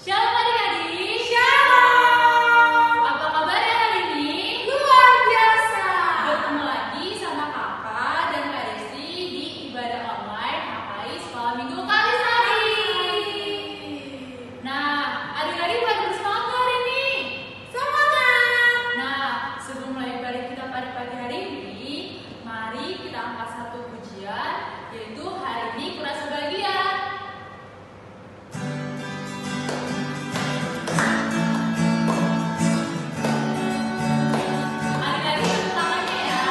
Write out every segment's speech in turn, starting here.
Shalom adik-adik. Shalom. Apa kabarnya hari ini? Luar biasa. Bertemu lagi sama kakak dan Kak Desti di ibadah online HKI Sekolah Minggu Kalisari. Nah, adik-adik pada bersemangat nggak hari ini? Semangat. Nah, sebelum mulai ibadah kita pada pagi hari ini, mari kita angkat satu pujian, yaitu hari ini kurasa bahagia. Adik-adik tepuk tangannya ya.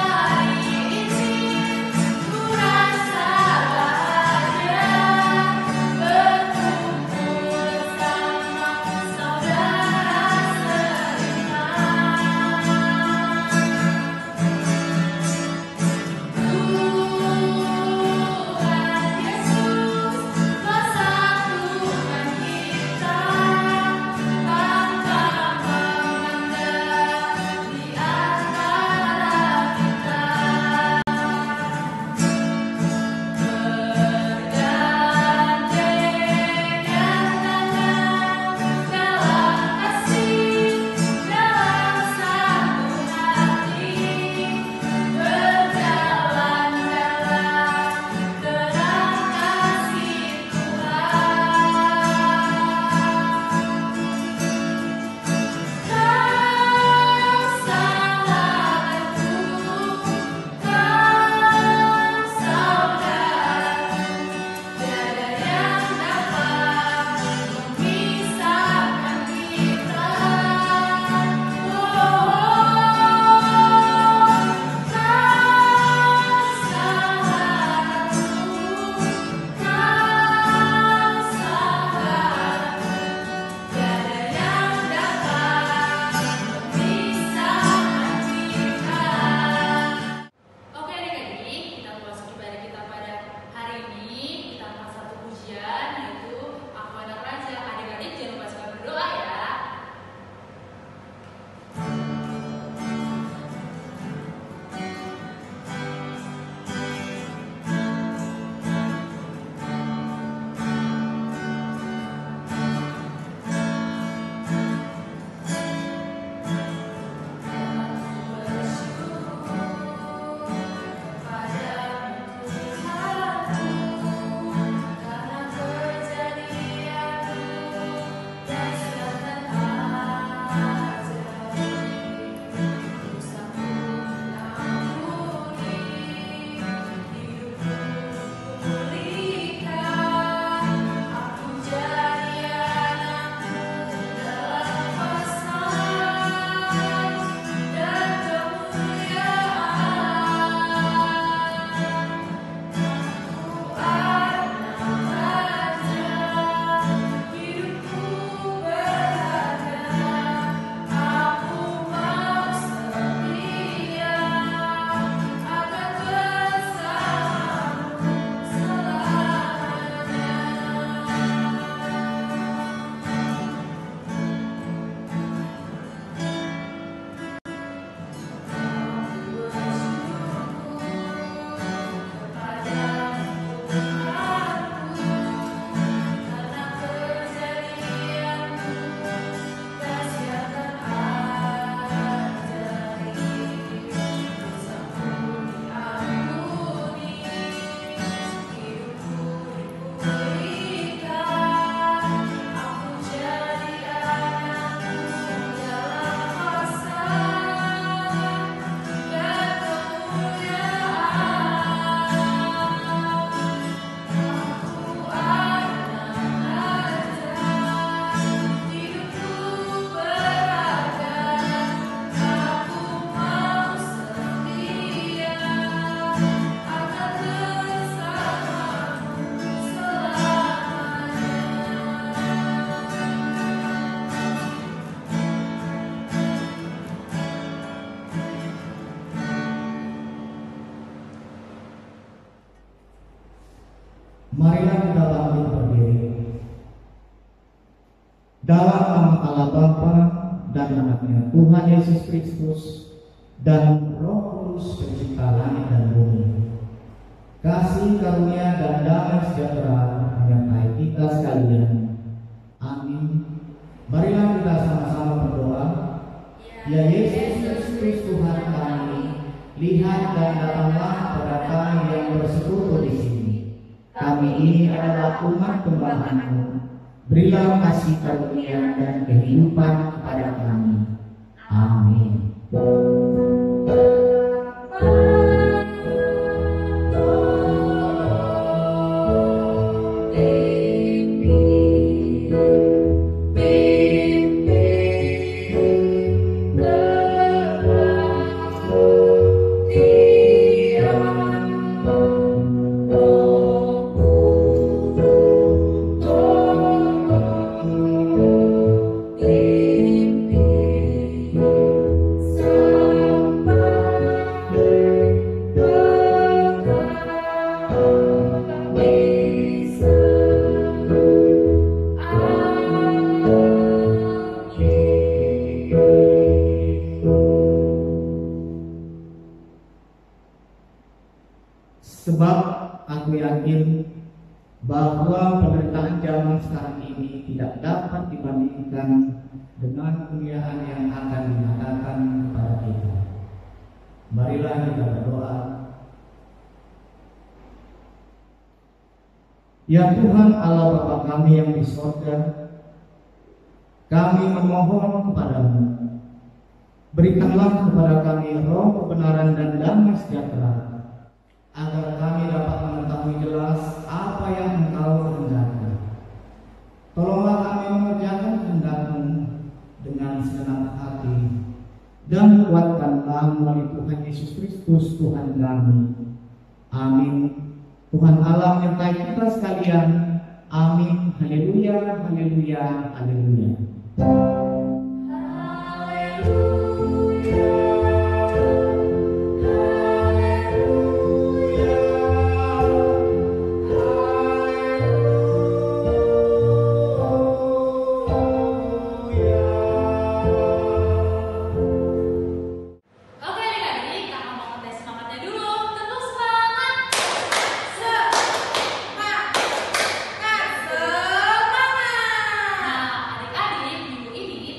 Hari ini kurasa bahagia berkumpul sama saudara Tuhan Yesus bersatukan kita tanpa memandang di antara kita. Bergandengan tangan dalam kasih, dalam satu hati, berjalan dalam terang kasih Tuhan. Kau sahabatku, kau saudaraku, tiada yang dapat memisahkan kita. Oke adik-adik, kita memasuki ibadah kita pada hari ini. Kita angkat satu pujian, yaitu Aku Anak Raja. Adik-adik jangan lupa suka berdoa ya. Marilah kita bangkit berdiri. Dalam nama Allah Bapa dan anaknya Tuhan Yesus Kristus dan Roh Kudus pencipta langit dan bumi. Kasih karunia dan damai sejahtera menyertai kita sekalian. Amin. Marilah kita sama-sama berdoa. Ya Yesus Kristus Tuhan kami, lihat dan datanglah pada kami yang bersekutu di sini. Kami ini adalah umat kembahan-Mu. Berilah kasih karunia dan kehidupan kepada kami. Amin. Sebab aku yakin bahwa penderitaan zaman sekarang ini tidak dapat dibandingkan dengan kemuliaan yang akan dinyatakan kepada kita. Marilah kita berdoa. Ya Tuhan Allah Bapa kami yang di sorga, kami memohon kepadamu, berikanlah kepada kami roh kebenaran dan damai sejahtera, agar kami dapat mengetahui jelas apa yang Engkau kehendaki. Tolonglah kami mengerjakan kehendak-Mu dengan segenap hati, dan kuatkanlah melalui Tuhan Yesus Kristus Tuhan kami. Amin. Tuhan Allah menyertai kita sekalian. Amin. Haleluya, haleluya, haleluya. Nah, adik-adik, minggu ini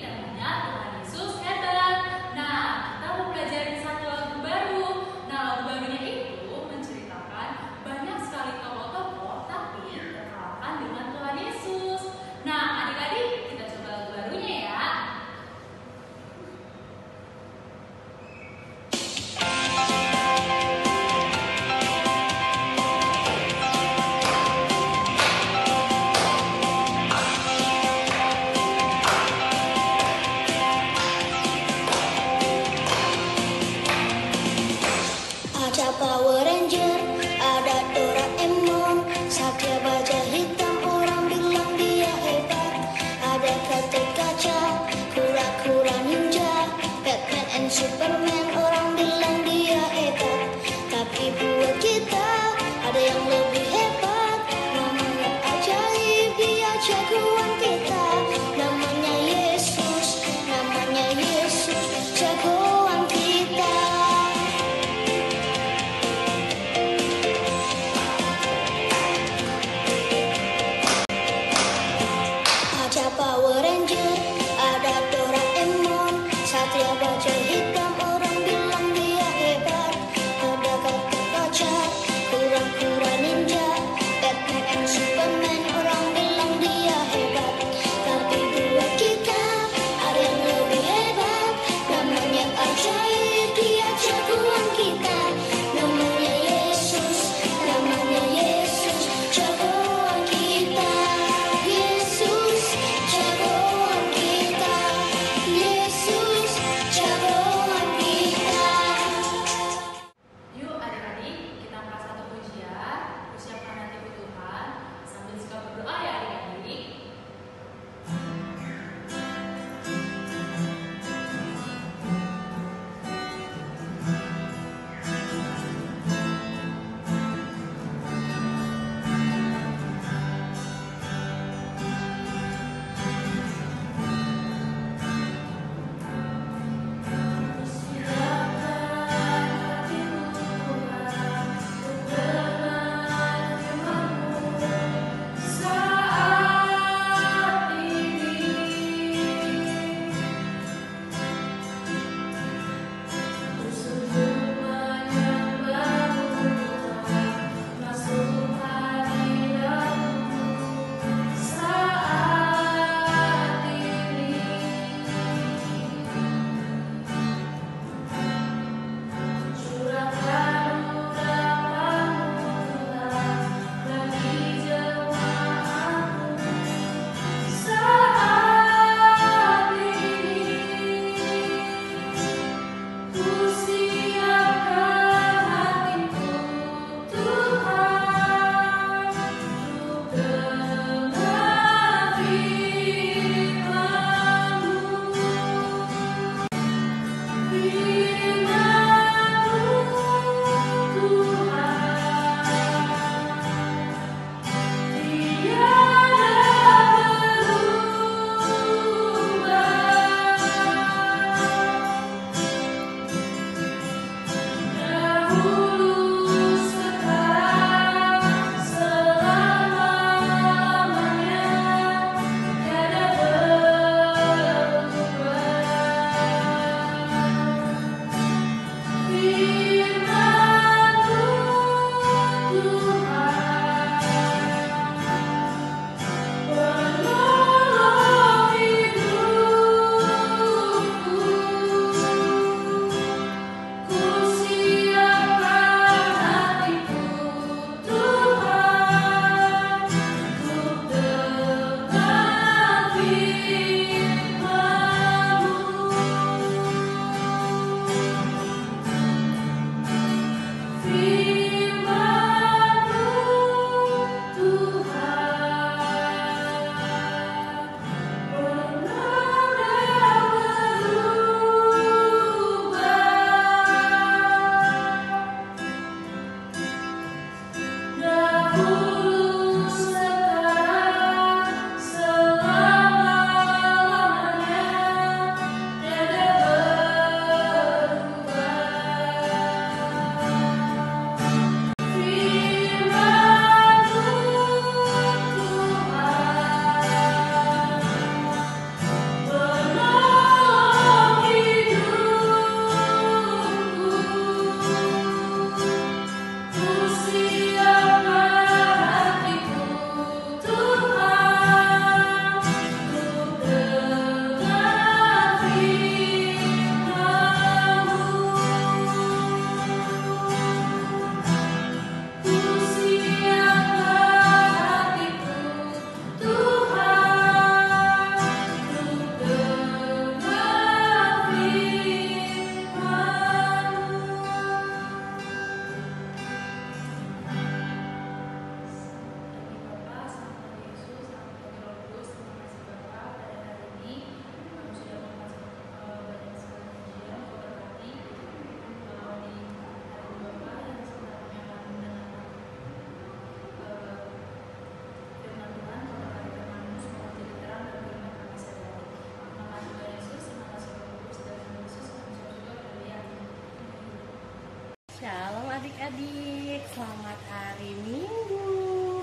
adik-adik, selamat hari Minggu.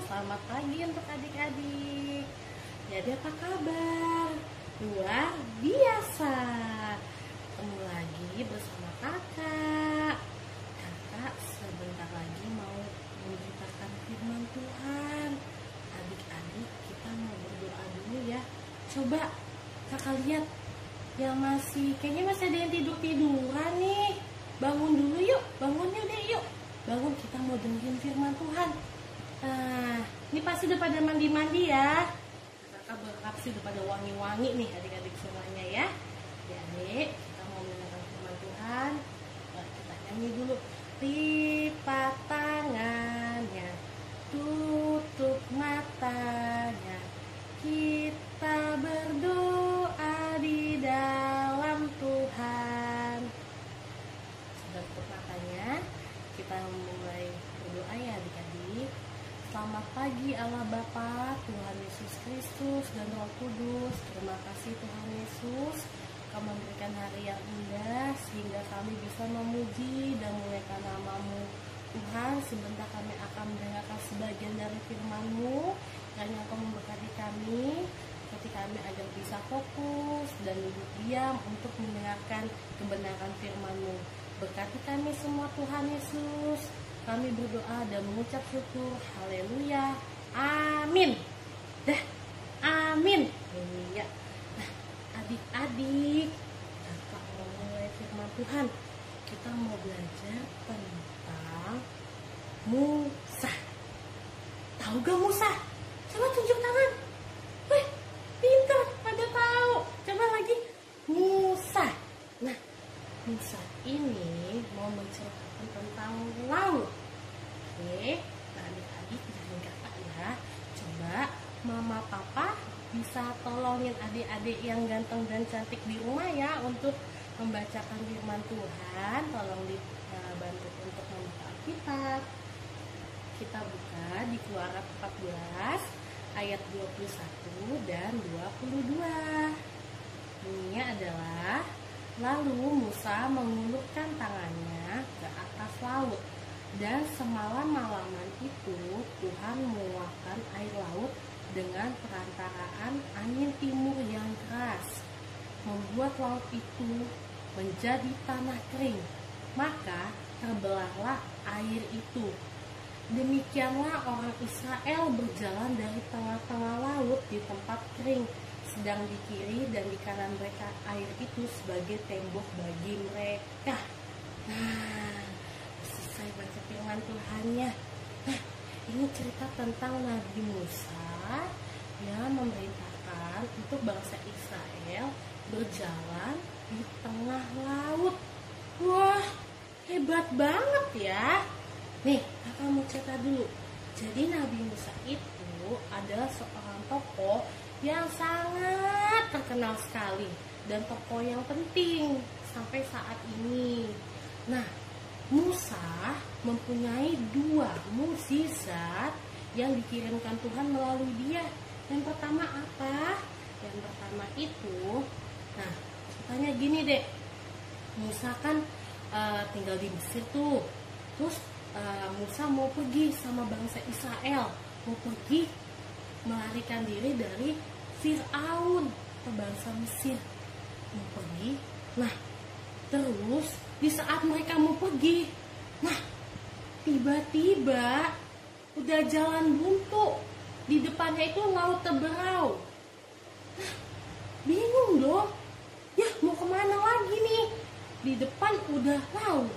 Selamat pagi untuk adik-adik. Jadi apa kabar? Luar biasa. Ketemu lagi bersama kakak. Kakak sebentar lagi mau menceritakan firman Tuhan. Adik-adik, kita mau berdoa dulu ya. Coba kakak lihat, yang kayaknya masih ada yang tiduran nih. Bangun dulu yuk, bangun yuk deh yuk. Bangun, kita mau dengerin firman Tuhan. Nah, ini pasti udah pada mandi-mandi ya. Kakak berharap sih udah pada wangi-wangi nih adik-adik semuanya ya. Jadi kita mau mendengarkan firman Tuhan. Kita nyanyi dulu. Lipat tangannya, tutup matanya, kita berdoa di dalam Tuhan. Sudah tutup matanya, kita mulai berdoa ya adik-adik. Selamat pagi Allah Bapa, Tuhan Yesus Kristus dan Roh Kudus. Terima kasih Tuhan Yesus, Kau memberikan hari yang indah sehingga kami bisa memuji dan memuliakan nama-Mu. Tuhan, sebentar kami akan mendengarkan sebagian dari firman-Mu. Kiranya Kau memberkati kami, ketika kami agar bisa fokus dan duduk diam untuk mendengarkan kebenaran firman-Mu. Berkati kami semua Tuhan Yesus. Kami berdoa dan mengucap syukur. Haleluya. Amin. Amin. Haleluya. Nah, adik-adik, kakak mau mulai firman Tuhan. Kita mau belajar tentang Musa. Tahu gak Musa? Coba tunjuk tangan. Wih, pintar, pada tahu. Coba lagi. Musa. Nah, Musa ini mau menceritakan tentang laut. Oke, nah adik-adik jangan kakak ya. Coba mama papa bisa tolongin adik-adik yang ganteng dan cantik di rumah ya untuk membacakan firman Tuhan. Tolong dibantu untuk membuka Alkitab. Kita buka di Keluaran 14 ayat 21 dan 22. Ini adalah: lalu Musa mengulurkan tangannya ke atas laut, dan semalam-malaman itu Tuhan menguapkan air laut dengan perantaraan angin timur yang keras, membuat laut itu menjadi tanah kering. Maka terbelahlah air itu. Demikianlah orang Israel berjalan dari tengah-tengah laut di tempat kering, sedang di kiri dan di kanan mereka air itu sebagai tembok bagi mereka. Nah, selesai baca firman Tuhannya. Nah, ini cerita tentang Nabi Musa yang memerintahkan untuk bangsa Israel berjalan di tengah laut. Wah, hebat banget ya. Nih, kakak mau cerita dulu. Jadi Nabi Musa itu adalah seorang tokoh yang sangat terkenal sekali dan tokoh yang penting sampai saat ini. Nah, Musa mempunyai 2 mukjizat yang dikirimkan Tuhan melalui dia. Yang pertama apa? Yang pertama itu, nah ceritanya gini deh. Musa kan tinggal di Mesir tuh. Terus Musa mau pergi sama bangsa Israel, mau pergi melarikan diri dari Fir'aun ke bangsa Mesir, mau pergi. Nah, terus di saat mereka mau pergi, nah tiba-tiba udah jalan buntu, di depannya itu laut Teberau. Nah, bingung dong, ya mau kemana lagi nih? Di depan udah laut,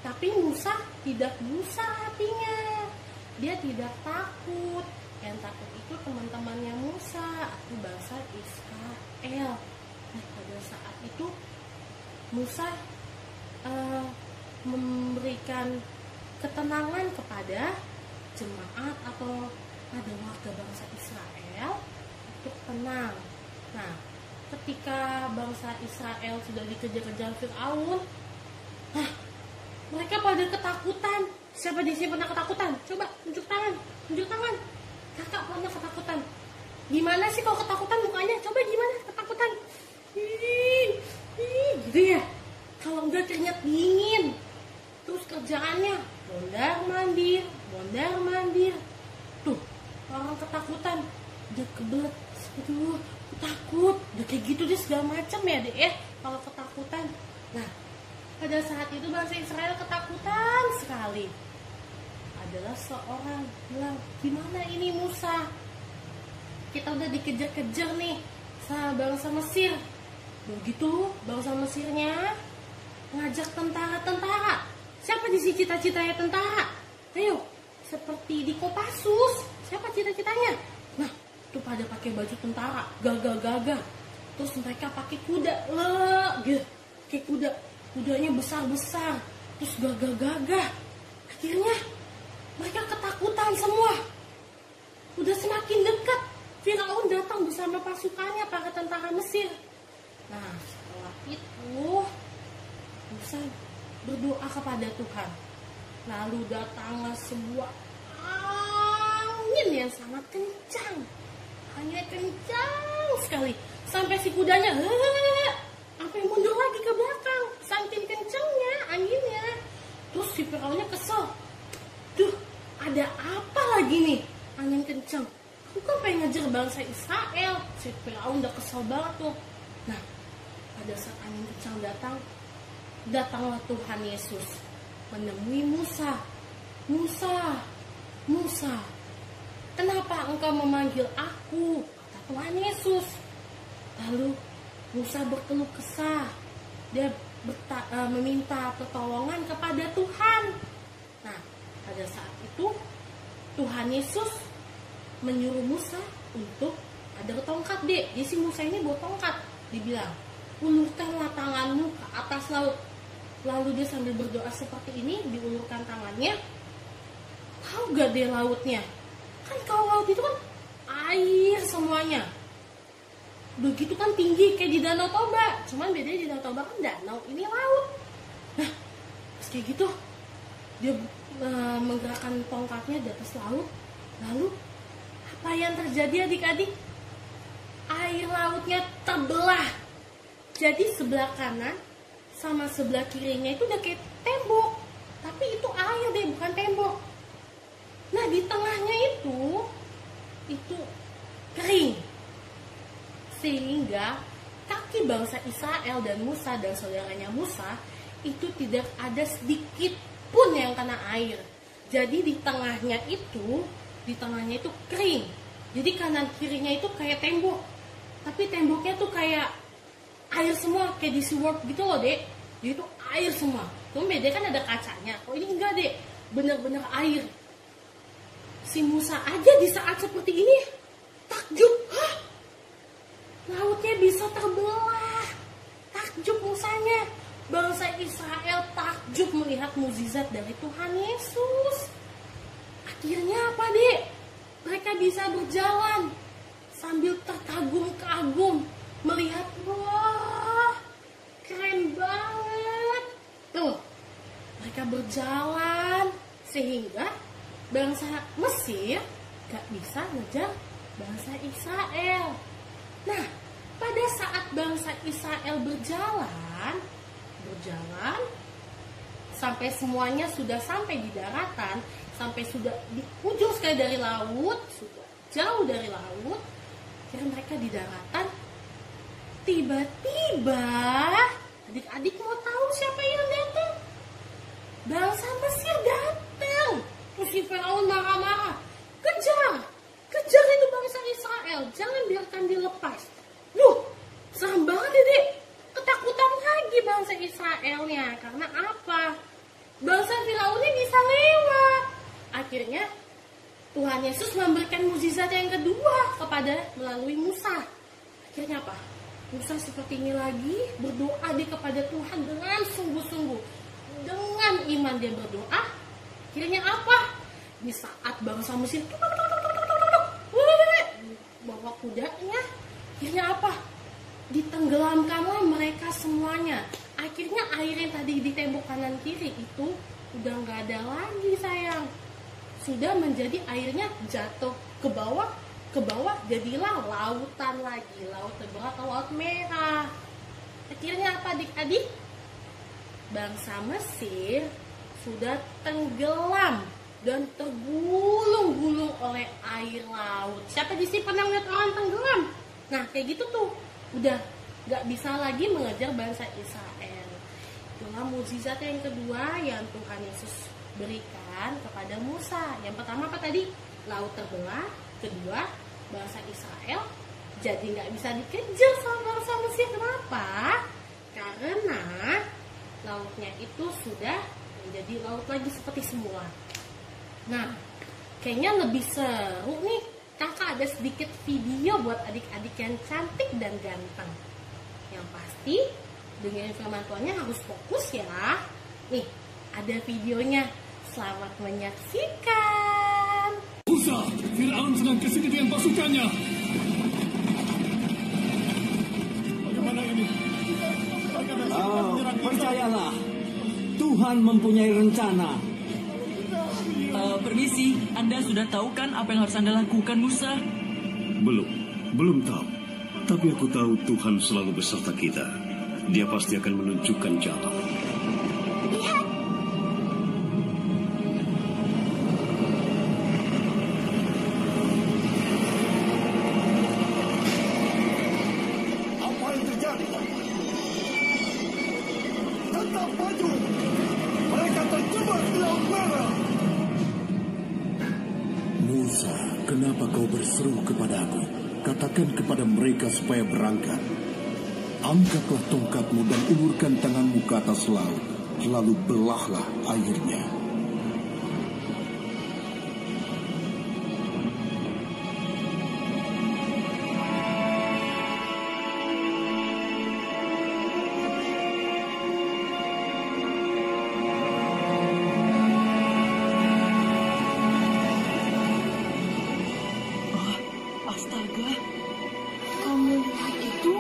tapi Musa tidak busa hatinya. Dia tidak takut. Yang takut itu teman-temannya Musa atau bangsa Israel. Nah, pada saat itu Musa memberikan ketenangan kepada jemaat atau pada warga bangsa Israel untuk tenang. Nah, ketika bangsa Israel sudah dikejar-kejar Fir'aun, nah, mereka pada ketakutan. Siapa di sini pernah ketakutan? Coba tunjuk tangan, tunjuk tangan. Kakak pernah ketakutan. Gimana sih kalau ketakutan mukanya? Coba gimana ketakutan? Gitu ya. Kalau enggak keringat dingin. Terus kerjaannya mondar-mandir. Tuh, orang ketakutan, udah kebelet, aduh, takut, udah kayak gitu deh segala macam ya deh kalau ketakutan. Nah, pada saat itu bangsa Israel ketakutan sekali. Adalah seorang bilang, gimana ini Musa? Kita udah dikejar-kejar nih sama bangsa Mesir. Begitu bangsa Mesirnya ngajak tentara-tentara. Siapa di sini cita-citanya tentara? Ayo, seperti di Kopassus. Siapa cita-citanya? Nah, tuh pada pakai baju tentara, gagah-gagah. Terus mereka pakai kuda, gitu. Kayak kuda, kudanya besar-besar, terus gagah-gagah. Akhirnya mereka ketakutan semua. Udah semakin dekat, Firaun datang bersama pasukannya, para tentara Mesir. Nah, setelah itu Musa berdoa kepada Tuhan. Lalu datanglah sebuah angin yang sangat kencang. Angin kencang sekali. Sampai si kudanya sampai mundur lagi ke belakang. Saking kencangnya anginnya. Terus si Firaunnya kesel. Duh, ada apa lagi nih? Angin kencang. Aku kan pengen ngejar bangsa Israel. Si Firaun udah kesel banget tuh. Nah, pada saat angin kencang datanglah Tuhan Yesus menemui Musa. Musa, kenapa engkau memanggil aku? Kata Tuhan Yesus. Lalu Musa berkeluh kesah. Dia meminta pertolongan kepada Tuhan. Nah, pada saat itu Tuhan Yesus menyuruh Musa untuk ada tongkat deh. Jadi si Musa ini bawa tongkat. Dibilang, ulurkanlah tanganmu ke atas laut. Lalu dia sambil berdoa seperti ini, diulurkan tangannya. Tahu gak deh lautnya? Kan kalau laut itu kan air semuanya. Begitu kan tinggi kayak di Danau Toba. Cuman bedanya di Danau Toba kan danau, ini laut. Nah, terus kayak gitu dia menggerakkan tongkatnya di atas laut. Lalu apa yang terjadi adik-adik? Air lautnya terbelah. Jadi sebelah kanan sama sebelah kirinya itu udah kayak tembok. Tapi itu air deh, bukan tembok. Nah, di tengahnya itu kering. Sehingga kaki bangsa Israel dan Musa dan saudaranya Musa itu tidak ada sedikit pun yang kena air. Jadi di tengahnya itu kering. Jadi kanan kirinya itu kayak tembok. Tapi temboknya tuh kayak air semua, kayak di SeaWorld gitu loh, Dek. Jadi itu air semua. Cuma beda kan ada kacanya. Oh, ini enggak, Dek. Bener-bener air. Si Musa aja di saat seperti ini takjub. Hah? Lautnya bisa terbelah. Takjub Musanya. Bangsa Israel takjub melihat mukjizat dari Tuhan Yesus. Akhirnya apa, Dek? Mereka bisa berjalan sambil terkagum-kagum melihat, wah, keren banget. Tuh, mereka berjalan sehingga bangsa Mesir gak bisa ngejar bangsa Israel. Nah, pada saat bangsa Israel berjalan sampai semuanya sudah sampai di daratan, sampai sudah di ujung sekali dari laut, sudah jauh dari laut, kira mereka di daratan. Tiba-tiba, adik-adik mau tahu siapa yang datang? Bangsa Mesir datang. Terus si Firaun marah-marah. Kejar itu bangsa Israel. Jangan biarkan dilepas. Loh, serem banget ya, Dek. Ketakutan lagi bangsa Israelnya. Karena apa? Bangsa Firaunnya bisa lewat. Akhirnya Tuhan Yesus memberikan mukjizat yang kedua melalui Musa. Akhirnya apa? Musa seperti ini lagi berdoa dia kepada Tuhan dengan sungguh-sungguh. Dengan iman dia berdoa. Akhirnya apa? Di saat bangsa Mesir bawa kudanya, akhirnya apa? Ditenggelamkanlah mereka semuanya. Akhirnya air yang tadi di tembok kanan kiri itu udah nggak ada lagi, sayang. Sudah menjadi airnya jatuh ke bawah, jadilah lautan lagi, laut terbelah atau laut merah. Akhirnya apa, adik-adik? Bangsa Mesir sudah tenggelam dan tergulung-gulung oleh air laut. Siapa di sini pernah lihat orang tenggelam? Nah, kayak gitu tuh, udah gak bisa lagi mengejar bangsa Israel. Itulah mukjizat yang kedua yang Tuhan Yesus berikan kepada Musa. Yang pertama apa tadi? Laut terbelah. Kedua, bangsa Israel jadi gak bisa dikejar sama bangsa Mesir. Kenapa? Karena lautnya itu sudah menjadi laut lagi seperti semula. Nah, kayaknya lebih seru nih. Kakak ada sedikit video buat adik-adik yang cantik dan ganteng. Yang pasti dengan firman Tuhannya harus fokus ya. Nih, ada videonya. Selamat menyaksikan. Musa, Fir'aun sedang kesini dengan pasukannya. Bagaimana ini? Percayalah, Tuhan mempunyai rencana. Permisi, Anda sudah tahu kan apa yang harus Anda lakukan, Musa? Belum tahu. Tapi aku tahu Tuhan selalu beserta kita. Dia pasti akan menunjukkan jalan. Apa yang terjadi? Tetap maju. Mereka terjebak di Laut Merah. Musa, kenapa kau berseru kepadaku? Katakan kepada mereka supaya berangkat. Angkatlah tongkatmu dan ulurkan tanganmu ke atas laut, lalu belahlah airnya. Astaga, Kamu lihat itu?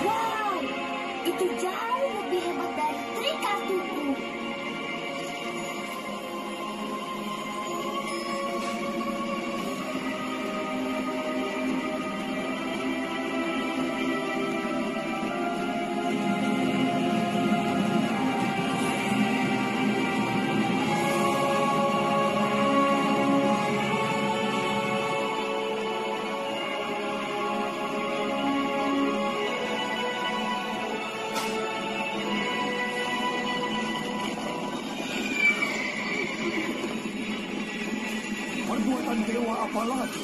Wow, itu jauh lebih hebat dari trik kartuku. Perbuatan dewa apa lagi?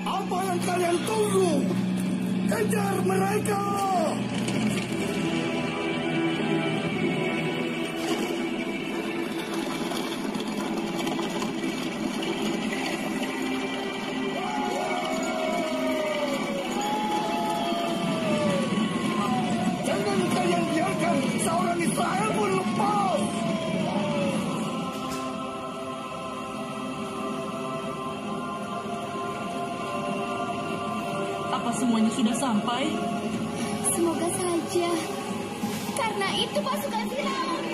Apa yang kalian tunggu? Kejar mereka! Jangan kalian biarkan seorang Israel pun lepas! apa semuanya sudah sampai? Semoga saja. Karena itu pasukan Firaun.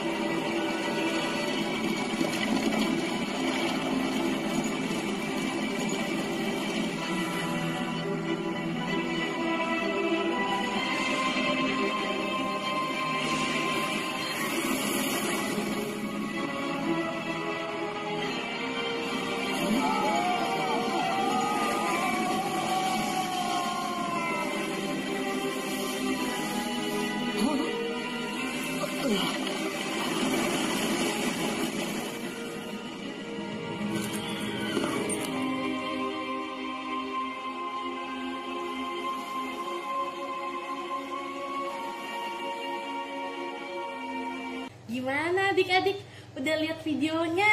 Gimana adik-adik? Udah lihat videonya?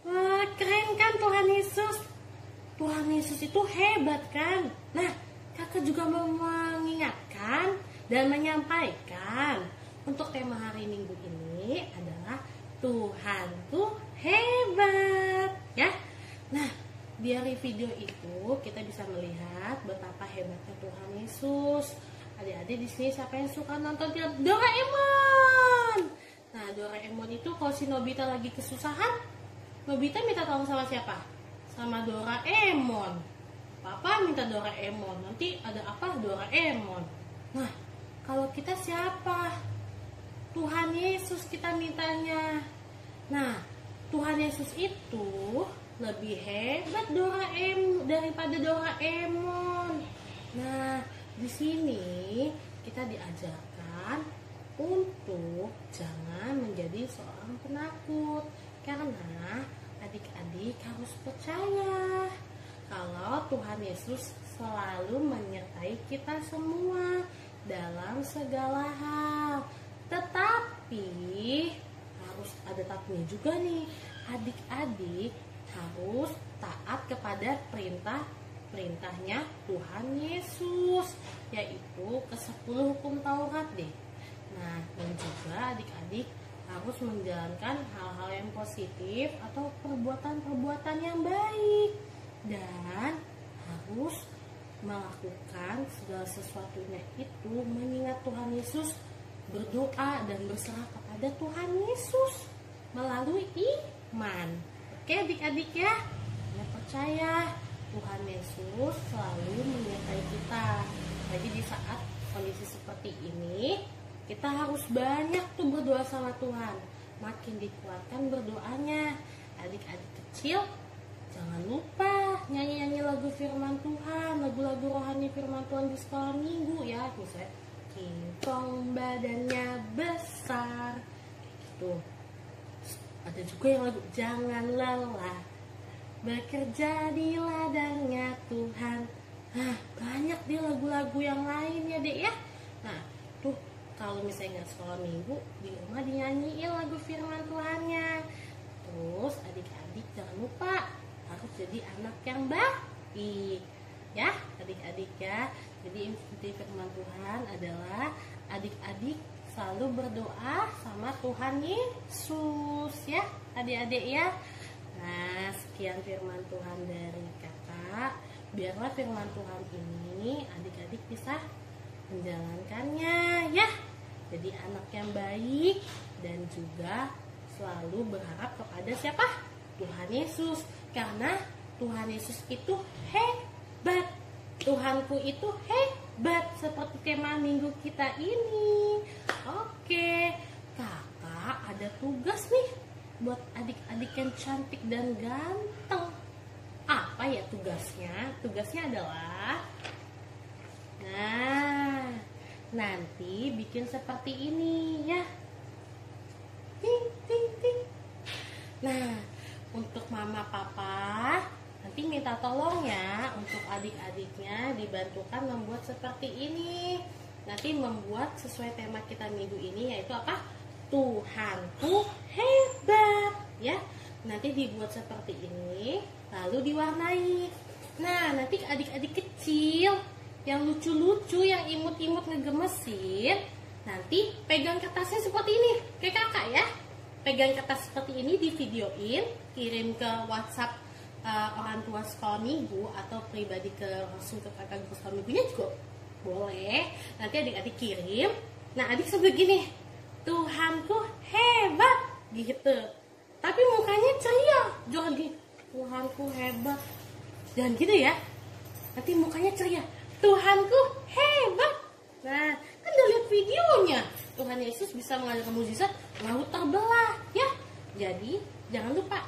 Wah, keren kan Tuhan Yesus? Tuhan Yesus itu hebat kan? Nah, kakak juga mau mengingatkan, dan menyampaikan untuk tema hari Minggu ini adalah Tuhanku hebat, ya. Nah, dari video itu kita bisa melihat betapa hebatnya Tuhan Yesus. Adik-adik di sini siapa yang suka nonton film Doraemon? Nah, Doraemon itu kalau si Nobita lagi kesusahan, Nobita minta tolong sama siapa? Sama Doraemon. Papa minta Doraemon. Nanti ada apa? Doraemon. Nah, kalau kita siapa? Tuhan Yesus kita mintanya. Nah, Tuhan Yesus itu lebih hebat daripada Doraemon. Nah, di sini kita diajarkan untuk jangan menjadi seorang penakut, karena adik-adik harus percaya kalau Tuhan Yesus selalu menyertai kita semua dalam segala hal. Tetapi harus ada tapinya juga nih, adik-adik harus taat kepada perintahnya Tuhan Yesus, yaitu ke-10 hukum Taurat deh. Nah, dan juga adik-adik harus menjalankan hal-hal yang positif atau perbuatan-perbuatan yang baik, dan harus melakukan segala sesuatunya itu mengingat Tuhan Yesus, berdoa dan berserah kepada Tuhan Yesus melalui iman. Oke adik-adik ya, saya percaya Tuhan Yesus selalu menyertai kita. Jadi di saat kondisi seperti ini, kita harus banyak tuh berdoa sama Tuhan. Makin dikuatkan berdoanya. Adik-adik kecil, jangan lupa nyanyi-nyanyi lagu firman Tuhan, lagu-lagu rohani firman Tuhan di sekolah minggu ya. Misalnya Kingkong badannya besar gitu. Ada juga yang lagu jangan lelah bekerja di ladangnya Tuhan. Nah, banyak deh lagu-lagu yang lain ya dek ya. Nah tuh kalau misalnya nggak sekolah minggu, di rumah dinyanyiin lagu firman Tuhannya. Terus adik-adik jangan lupa harus jadi anak yang baik ya adik-adik ya. Jadi inti firman Tuhan adalah adik-adik selalu berdoa sama Tuhan Yesus ya adik-adik ya. Nah, sekian firman Tuhan dari kakak. Biarlah firman Tuhan ini adik-adik bisa menjalankannya ya. Jadi anak yang baik dan juga selalu berharap kepada siapa? Tuhan Yesus. Karena Tuhan Yesus itu hebat. Tuhanku itu hebat, seperti tema minggu kita ini. Oke, kakak ada tugas nih buat adik-adik yang cantik dan ganteng. Apa ya tugasnya? Tugasnya adalah, nah, nanti bikin seperti ini ya. Ting ting ting. Nah, untuk mama papa nanti minta tolong ya untuk adik-adiknya dibantukan membuat seperti ini. Nanti membuat sesuai tema kita minggu ini, yaitu apa? Tuhanku hebat ya. Nanti dibuat seperti ini, lalu diwarnai. Nah, nanti adik-adik kecil yang lucu-lucu, yang imut-imut ngegemesin, nanti pegang kertasnya seperti ini, kayak kakak ya. Pegang kertas seperti ini, di videoin, kirim ke WhatsApp orang tua sekolah minggu, atau pribadi langsung ke kakak guru sekolah minggunya juga boleh. Nanti adik-adik kirim. Nah, adik sambil gini, Tuhanku hebat gitu. Tapi mukanya ceria, jangan gini, Tuhanku hebat, jangan gitu ya. Nanti mukanya ceria, Tuhanku hebat. Nah, kan udah lihat videonya, Tuhan Yesus bisa mengadakan mukjizat laut terbelah ya. Jadi jangan lupa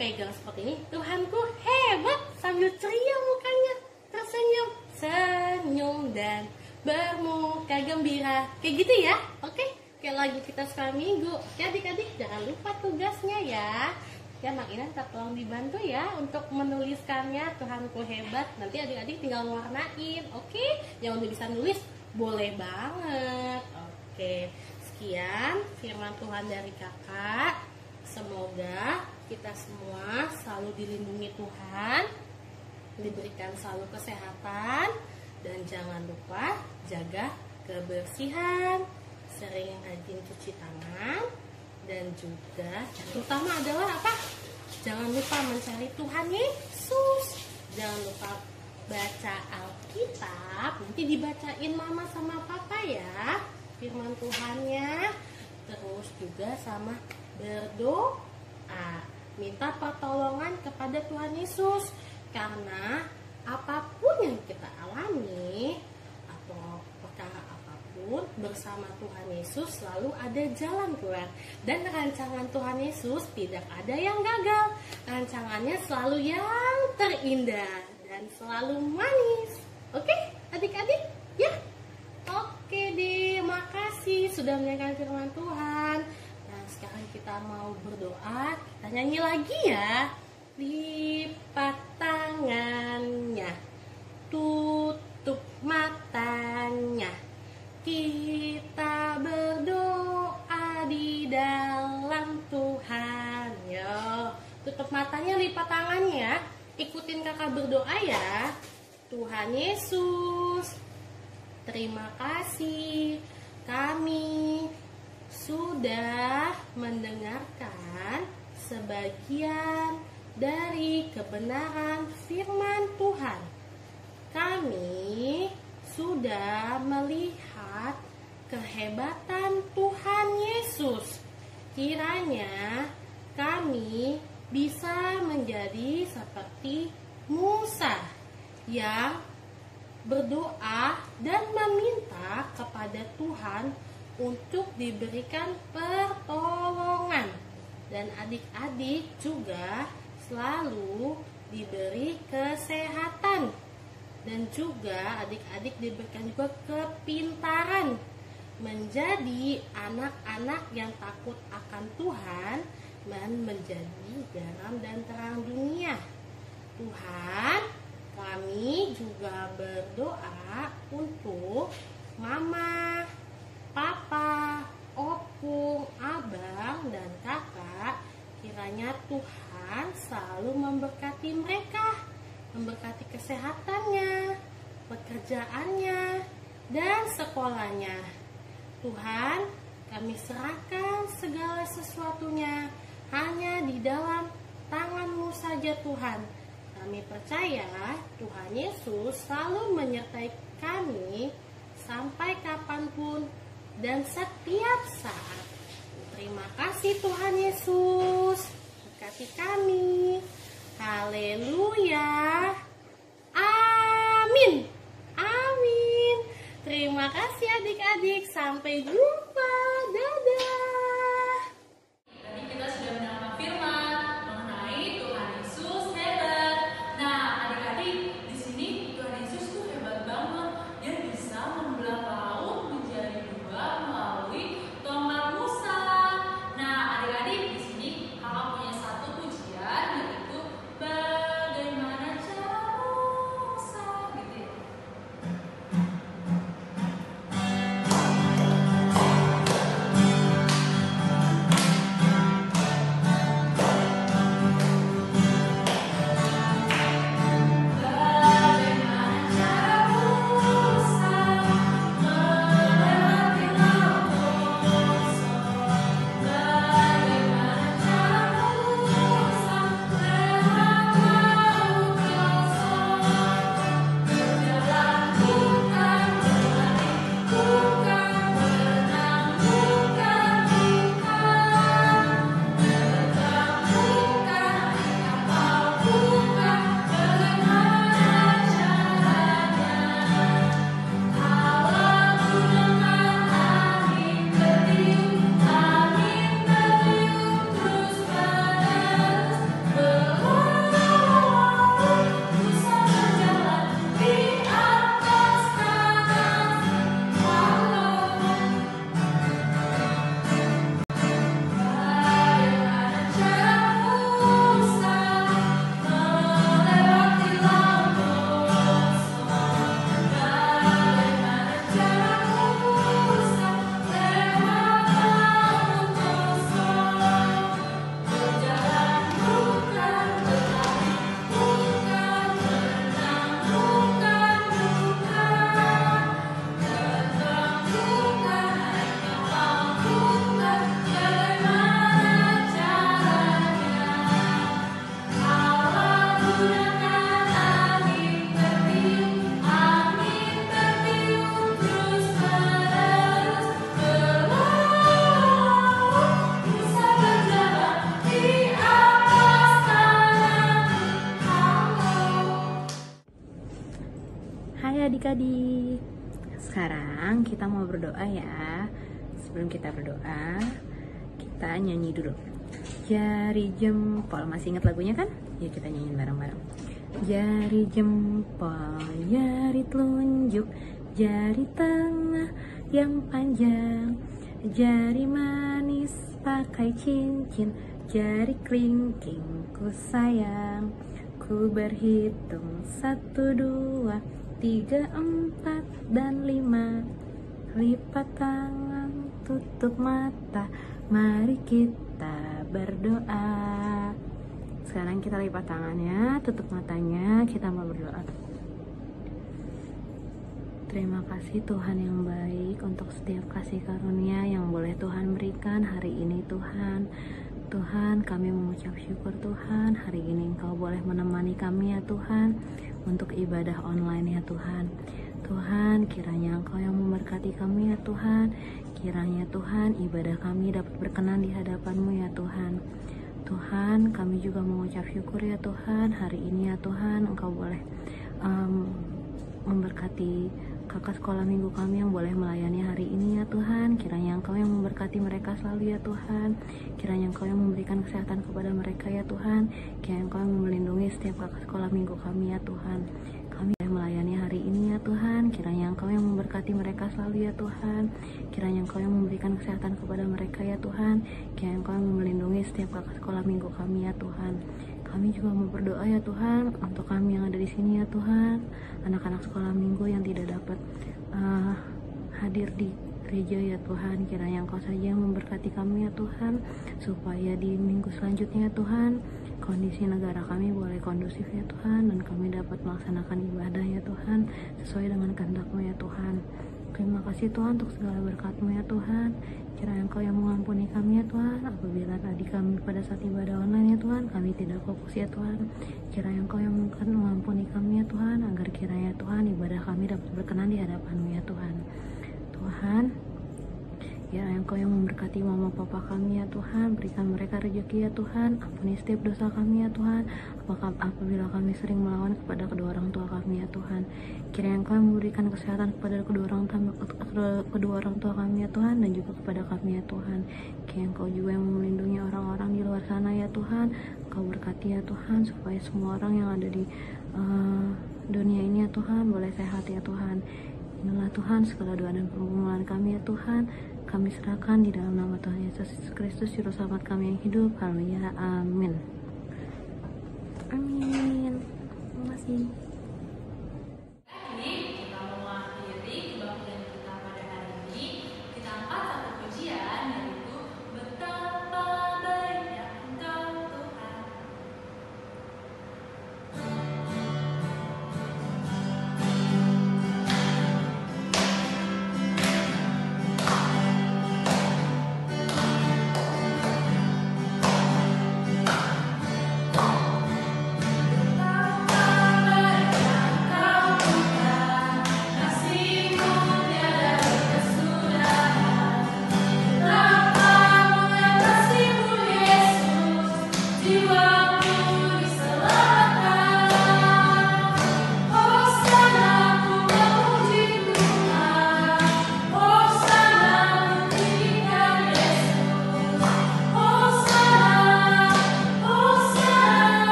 pegang seperti ini, Tuhanku hebat, sambil ceria mukanya, tersenyum, senyum dan bermuka gembira, kayak gitu ya. Oke, kayak lagu kita sekolah minggu. Oke adik-adik, jangan lupa tugasnya ya. Ya, Mak Inan tolong dibantu ya untuk menuliskannya, Tuhanku hebat. Nanti adik-adik tinggal mewarnain. Oke, yang udah bisa nulis boleh banget. Oke, sekian firman Tuhan dari kakak. Semoga kita semua selalu dilindungi Tuhan, diberikan selalu kesehatan, dan jangan lupa jaga kebersihan, sering rajin cuci tangan, dan juga yang utama adalah apa? Jangan lupa mencari Tuhan Yesus. Jangan lupa baca Alkitab. Nanti dibacain mama sama papa ya firman Tuhannya. Terus juga sama berdoa, minta pertolongan kepada Tuhan Yesus. Karena apapun yang kita alami atau perkara apapun, bersama Tuhan Yesus selalu ada jalan keluar. Dan rancangan Tuhan Yesus tidak ada yang gagal. Rancangannya selalu yang terindah dan selalu manis. Oke, adik-adik? Ya? Oke deh, makasih sudah mendengarkan firman Tuhan. Nah, sekarang kita mau berdoa. Kita nyanyi lagi ya. Lipat tangannya, tutup matanya, kita berdoa di dalam Tuhan. Yo, tutup matanya, lipat tangannya. Ikutin kakak berdoa ya. Tuhan Yesus, terima kasih kami sudah mendengarkan sebagian dari kebenaran firman Tuhan. Kami sudah melihat kehebatan Tuhan Yesus. Kiranya kami bisa menjadi seperti Musa yang berdoa dan meminta kepada Tuhan untuk diberikan pertolongan. Dan adik-adik juga selalu diberi kesehatan, dan juga adik-adik diberikan juga kepintaran menjadi anak-anak yang takut akan Tuhan dan menjadi garam dan terang dunia. Tuhan, kami juga berdoa untuk mama, papa, opung, abang, dan kakak. Kiranya Tuhan selalu memberkati mereka, memberkati kesehatannya, pekerjaannya, dan sekolahnya. Tuhan, kami serahkan segala sesuatunya hanya di dalam tangan-Mu saja Tuhan. Kami percaya Tuhan Yesus selalu menyertai kami sampai kapanpun dan setiap saat. Terima kasih Tuhan Yesus, berkati kami. Haleluya. Amin. Amin. Terima kasih adik-adik. Sampai jumpa. Dadah. Tadi kita sudah mendengar firman mengenai Tuhan Yesus hebat. Nah, adik-adik, di sini Tuhan Yesus tuh hebat banget. Dia bisa membelah laut menjadi dua melalui tongkat Musa. Nah, adik-adik, di sini kakak punya satu pujian, yaitu bagaimana cara Musa, gitu ya. Hai adik-adik, sekarang kita mau berdoa ya. Sebelum kita berdoa, kita nyanyi dulu. Jari jempol, masih ingat lagunya kan? Ya kita nyanyiin bareng-bareng. Jari jempol, jari telunjuk, jari tengah yang panjang, jari manis pakai cincin, jari kelingking ku sayang. Ku berhitung 1, 2, 3, 4, dan 5. Lipat tangan, tutup mata, mari kita berdoa. Sekarang kita lipat tangannya, tutup matanya, kita mau berdoa. Terima kasih Tuhan yang baik untuk setiap kasih karunia yang boleh Tuhan berikan hari ini Tuhan. Tuhan, kami mengucap syukur Tuhan, hari ini Engkau boleh menemani kami ya Tuhan, untuk ibadah online ya Tuhan. Tuhan, kiranya Engkau yang memberkati kami ya Tuhan, kiranya Tuhan ibadah kami dapat berkenan di hadapan-Mu ya Tuhan. Tuhan, kami juga mengucap syukur ya Tuhan, hari ini ya Tuhan, Engkau boleh memberkati kakak sekolah minggu kami yang boleh melayani hari ini ya Tuhan. Kiranya Engkau yang memberkati mereka selalu ya Tuhan, kiranya Engkau yang memberikan kesehatan kepada mereka ya Tuhan, kiranya Engkau yang melindungi setiap kakak sekolah minggu kami ya Tuhan. Kami boleh melayani hari ini ya Tuhan, kiranya Engkau yang memberkati mereka selalu ya Tuhan, kiranya Engkau yang memberikan kesehatan kepada mereka ya Tuhan, kiranya Engkau yang melindungi setiap kakak sekolah minggu kami ya Tuhan. Kami juga mau berdoa ya Tuhan untuk kami yang ada di sini ya Tuhan, anak-anak sekolah minggu yang tidak dapat hadir di gereja ya Tuhan, kiranya Engkau saja yang memberkati kami ya Tuhan, supaya di minggu selanjutnya ya Tuhan, kondisi negara kami boleh kondusif ya Tuhan, dan kami dapat melaksanakan ibadah ya Tuhan, sesuai dengan kehendak-Mu ya Tuhan. Terima kasih Tuhan untuk segala berkat-Mu ya Tuhan. Kiranya Engkau yang mengampuni kami ya Tuhan, apabila tadi kami pada saat ibadah online ya Tuhan, kami tidak fokus ya Tuhan. Kiranya Engkau yang mengampuni kami ya Tuhan, agar kiranya Tuhan ibadah kami dapat berkenan di hadapan-Mu ya Tuhan. Tuhan, kiranya Engkau yang memberkati mama papa kami ya Tuhan, berikan mereka rezeki ya Tuhan, ampuni setiap dosa kami ya Tuhan, apabila kami sering melawan kepada kedua orang tua kami ya Tuhan. Kiranya Engkau yang memberikan kesehatan kepada kedua orang tua kami ya Tuhan, dan juga kepada kami ya Tuhan. Kiranya Engkau juga yang melindungi orang-orang di luar sana ya Tuhan. Engkau berkati ya Tuhan, supaya semua orang yang ada di dunia ini ya Tuhan boleh sehat ya Tuhan. Inilah Tuhan segala doa dan permohonan kami ya Tuhan, kami serahkan di dalam nama Tuhan Yesus Kristus Juru Selamat kami yang hidup. Haleluya, amin. Amin. Terima kasih. Kita mau mengakhiri kebaktian kita pada hari ini. Kita angkat satu pujian, yaitu Betapa Baiknya Engkau Tuhan.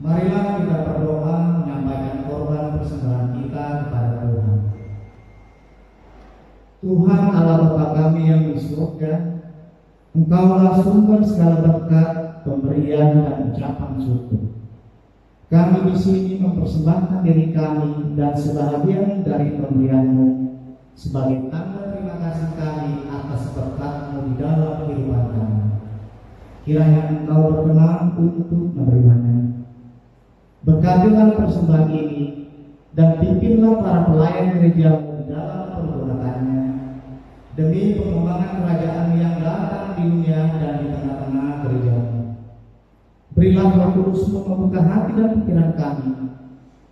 Marilah kita berdoa menyampaikan korban persembahan kita kepada Tuhan. Tuhan Allah Bapa kami yang di surga, Engkaulah sumber segala berkat, pemberian dan ucapan syukur. Kami di sini mempersembahkan diri kami dan sebahagian dari pemberian-Mu sebagai tanda terima kasih kami atas berkat-Mu di dalam kehidupan kami. Kiranya Engkau berkenan untuk menerimanya. Berkatilah persembahan ini dan pimpinlah para pelayan gereja-Mu di dalam pergunakannya demi pengembangan kerajaan yang datang di dunia dan di tengah-tengah gereja-Mu. Berilah Roh Kudus-Mu membuka hati dan pikiran kami,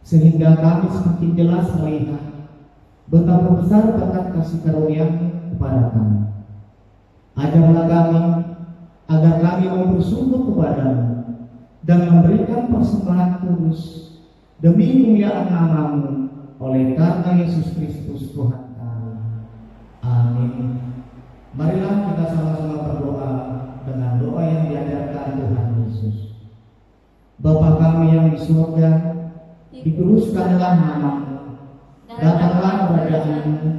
sehingga kami semakin jelas melihat betapa besar berkat kasih karunia-Mu kepada kami. Ajarlah kami agar kami mau bersungguh kepada-Mu dan memberikan persembahan kudus demi kemuliaan nama-Mu oleh karena Yesus Kristus Tuhan kami. Amin. Marilah kita sama-sama berdoa dengan doa yang diajarkan Tuhan Yesus. Bapa kami yang di surga, dikuduskanlah nama-Mu, datanglah kerajaan-Mu,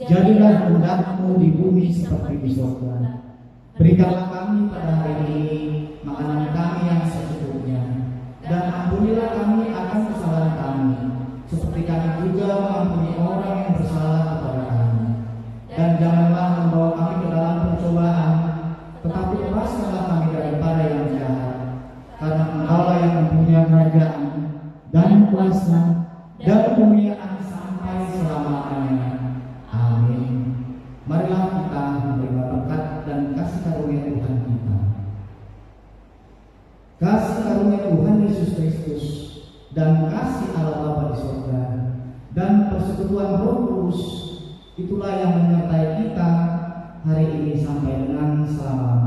jadilah kehendak-Mu di bumi seperti di surga. Berikanlah kami pada hari ini makanan kami yang secukupnya, dan ampunilah kami akan kesalahan kami, seperti kami juga mengampuni orang yang bersalah kepada kami. Dan janganlah membawa kami ke dalam percobaan, tetapi lepaskanlah kami daripada yang jahat. Karena Engkau-lah yang mempunyai kerajaan dan kuasa dan kemuliaan sampai selama-lamanya. Amin. Marilah kita menerima berkat dan kasih karunia Tuhan kita. Kasih karunia Tuhan Yesus Kristus dan kasih Allah Bapa di surga dan persekutuan Roh Kudus itulah yang menyertai kita hari ini sampai dengan selama-lamanya.